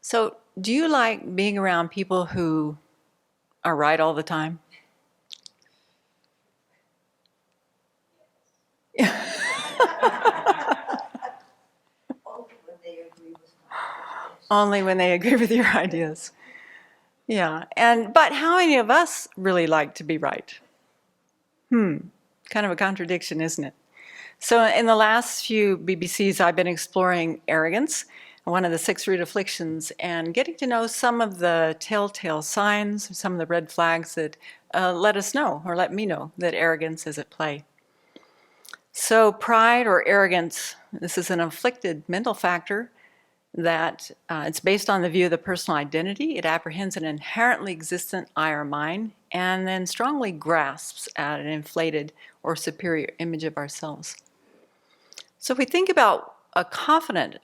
So, do you like being around people who are right all the time? Only when they agree with your ideas. Yeah, but how many of us really like to be right? Kind of a contradiction, isn't it? So in the last few BBCs, I've been exploring arrogance, one of the 6 root afflictions, and getting to know some of the telltale signs, some of the red flags that let us know, or let me know, that arrogance is at play. So pride or arrogance, this is an afflicted mental factor that it's based on the view of the personal identity. It apprehends an inherently existent I or mine, and then strongly grasps at an inflated or superior image of ourselves. So if we think about a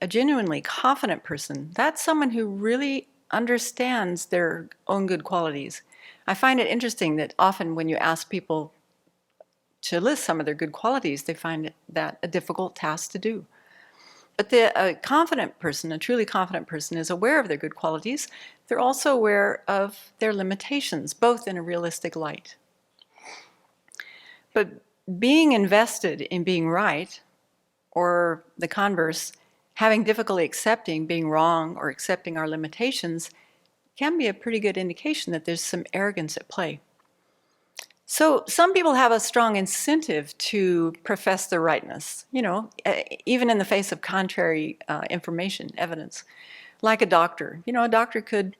genuinely confident person, that's someone who really understands their own good qualities. I find it interesting that often when you ask people to list some of their good qualities, they find that a difficult task to do. But a confident person, a truly confident person, is aware of their good qualities. They're also aware of their limitations, both in a realistic light. But being invested in being right, or the converse, having difficulty accepting being wrong or accepting our limitations, can be a pretty good indication that there's some arrogance at play. So some people have a strong incentive to profess their rightness, even in the face of contrary information, evidence. Like a doctor. A doctor could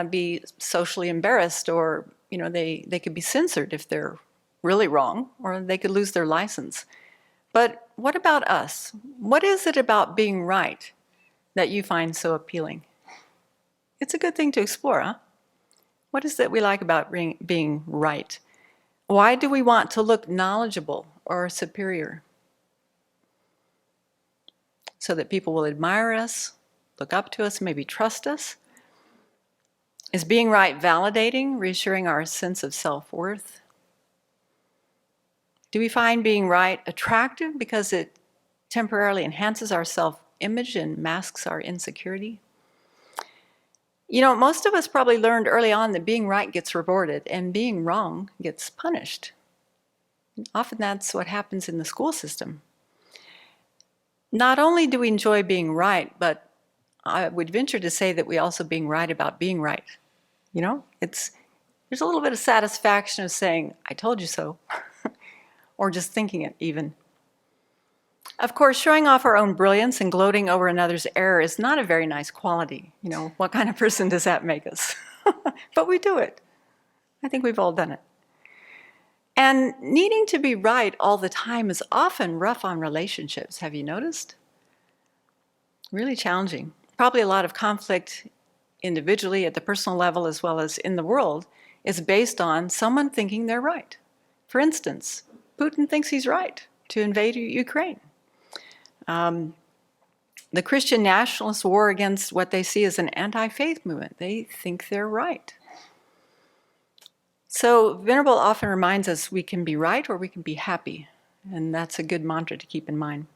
be socially embarrassed, or they could be censored if they're really wrong, or they could lose their license. But what about us? What is it about being right that you find so appealing? It's a good thing to explore, huh? What is it we like about being right? Why do we want to look knowledgeable or superior? So that people will admire us, look up to us, maybe trust us? Is being right validating, reassuring our sense of self-worth? Do we find being right attractive because it temporarily enhances our self-image and masks our insecurity? Most of us probably learned early on that being right gets rewarded and being wrong gets punished. Often that's what happens in the school system. Not only do we enjoy being right, but I would venture to say that we also being right about being right. There's a little bit of satisfaction of saying, I told you so, or just thinking it even. Of course, showing off our own brilliance and gloating over another's error is not a very nice quality. What kind of person does that make us? But we do it. I think we've all done it. And needing to be right all the time is often rough on relationships. Have you noticed? Really challenging. Probably a lot of conflict individually at the personal level as well as in the world is based on someone thinking they're right. For instance, Putin thinks he's right to invade Ukraine. The Christian nationalists war against what they see as an anti-faith movement. They think they're right. So Venerable often reminds us we can be right or we can be happy, and that's a good mantra to keep in mind.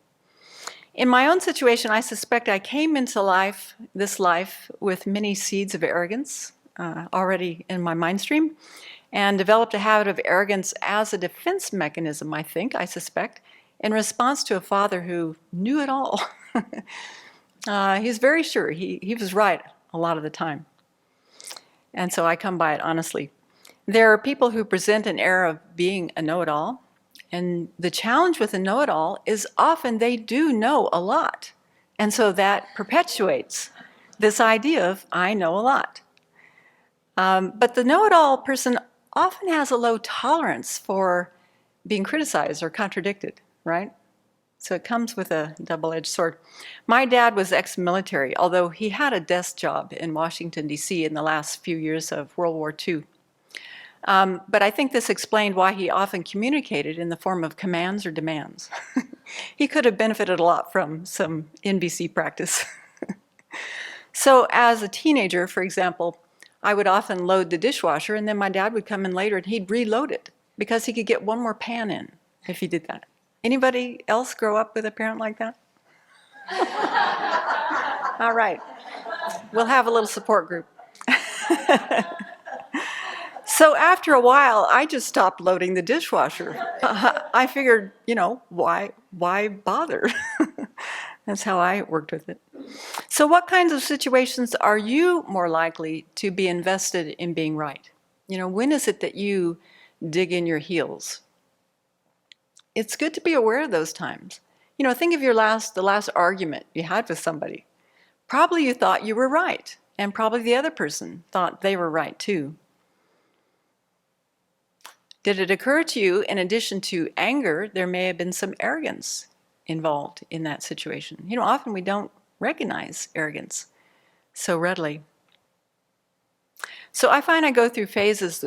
In my own situation, I suspect I came into this life with many seeds of arrogance already in my mind stream, and developed a habit of arrogance as a defense mechanism, I suspect, in response to a father who knew it all. He's very sure he was right a lot of the time. And so I come by it honestly. There are people who present an air of being a know-it-all, and the challenge with a know-it-all is often they do know a lot. And so that perpetuates this idea of I know a lot. But the know-it-all person often has a low tolerance for being criticized or contradicted, right? So it comes with a double-edged sword. My dad was ex-military, although he had a desk job in Washington, D.C. in the last few years of World War II. But I think this explained why he often communicated in the form of commands or demands. He could have benefited a lot from some NBC practice. So as a teenager, for example, I would often load the dishwasher, and then my dad would come in later and he'd reload it because he could get one more pan in if he did that. Anybody else grow up with a parent like that? All right. We'll have a little support group. So after a while, I just stopped loading the dishwasher. I figured, why bother? That's how I worked with it. So what kinds of situations are you more likely to be invested in being right? When is it that you dig in your heels? It's good to be aware of those times. Think of the last argument you had with somebody. Probably you thought you were right, and probably the other person thought they were right too. Did it occur to you, in addition to anger, there may have been some arrogance involved in that situation? Often we don't recognize arrogance so readily. So I find I go through phases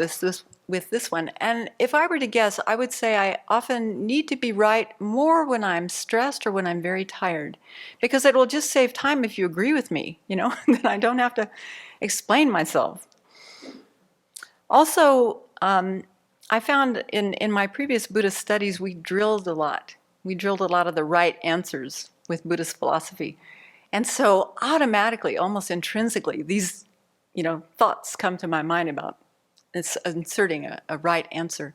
with this one, and if I were to guess, I would say I often need to be right more when I'm stressed or when I'm very tired, because it will just save time if you agree with me, then I don't have to explain myself. Also, I found in my previous Buddhist studies, we drilled a lot. We drilled a lot of the right answers with Buddhist philosophy. And so automatically, almost intrinsically, these thoughts come to my mind about inserting a right answer.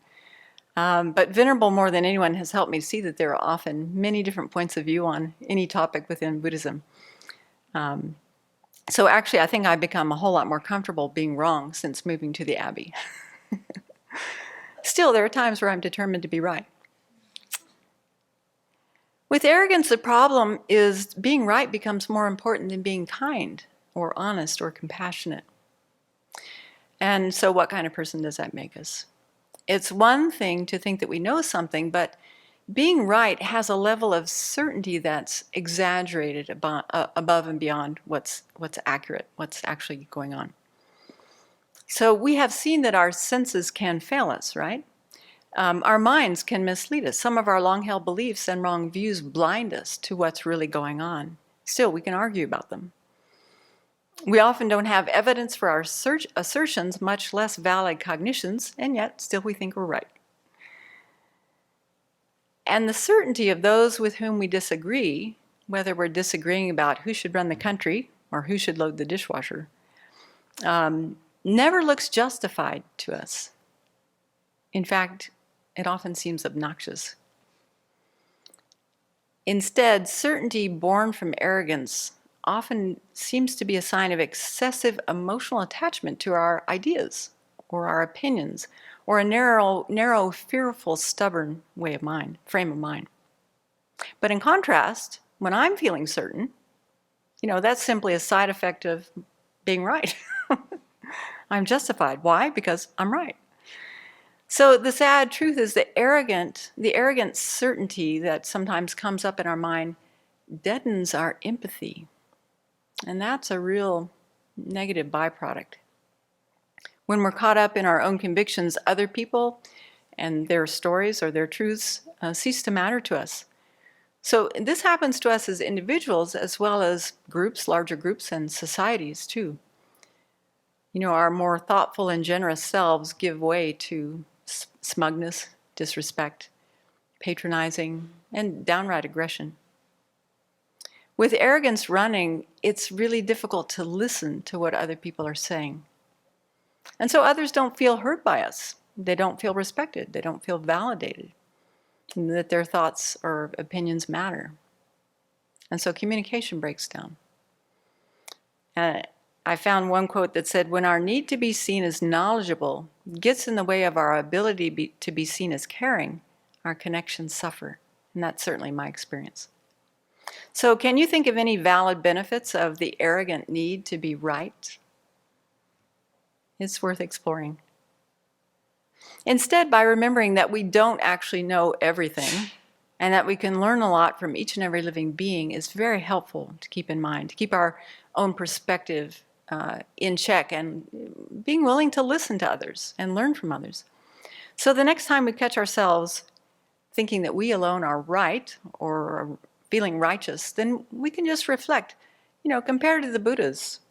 But Venerable, more than anyone, has helped me see that there are often many different points of view on any topic within Buddhism. So actually, I think I've become a whole lot more comfortable being wrong since moving to the Abbey. Still, there are times where I'm determined to be right. With arrogance, the problem is being right becomes more important than being kind or honest or compassionate. And so what kind of person does that make us? It's one thing to think that we know something, but being right has a level of certainty that's exaggerated above and beyond what's accurate, what's actually going on. So we have seen that our senses can fail us, right? Our minds can mislead us. Some of our long-held beliefs and wrong views blind us to what's really going on. Still, we can argue about them. We often don't have evidence for our assertions, much less valid cognitions, and yet still we think we're right. And the certainty of those with whom we disagree, whether we're disagreeing about who should run the country or who should load the dishwasher, never looks justified to us. In fact, it often seems obnoxious. Instead, certainty born from arrogance often seems to be a sign of excessive emotional attachment to our ideas or our opinions, or a narrow, fearful, stubborn frame of mind. But in contrast, when I'm feeling certain, that's simply a side effect of being right. I'm justified. Why? Because I'm right. So the sad truth is the arrogant certainty that sometimes comes up in our mind deadens our empathy. And that's a real negative byproduct. When we're caught up in our own convictions, other people and their stories or their truths cease to matter to us. So this happens to us as individuals as well as groups, larger groups, and societies too. Our more thoughtful and generous selves give way to smugness, disrespect, patronizing, and downright aggression. With arrogance running, it's really difficult to listen to what other people are saying. And so others don't feel heard by us. They don't feel respected. They don't feel validated, and that their thoughts or opinions matter. And so communication breaks down. I found one quote that said, when our need to be seen as knowledgeable gets in the way of our ability to be seen as caring, our connections suffer. And that's certainly my experience. So can you think of any valid benefits of the arrogant need to be right? It's worth exploring. Instead, by remembering that we don't actually know everything and that we can learn a lot from each and every living being is very helpful to keep in mind, to keep our own perspective in check and being willing to listen to others and learn from others. So the next time we catch ourselves thinking that we alone are right or are feeling righteous, then we can just reflect, compared to the Buddhas,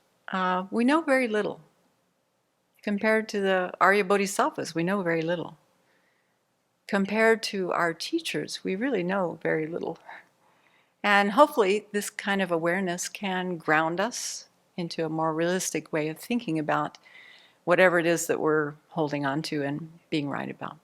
we know very little. Compared to the Arya Bodhisattvas, we know very little. Compared to our teachers, we really know very little. And hopefully this kind of awareness can ground us into a more realistic way of thinking about whatever it is that we're holding on to and being right about.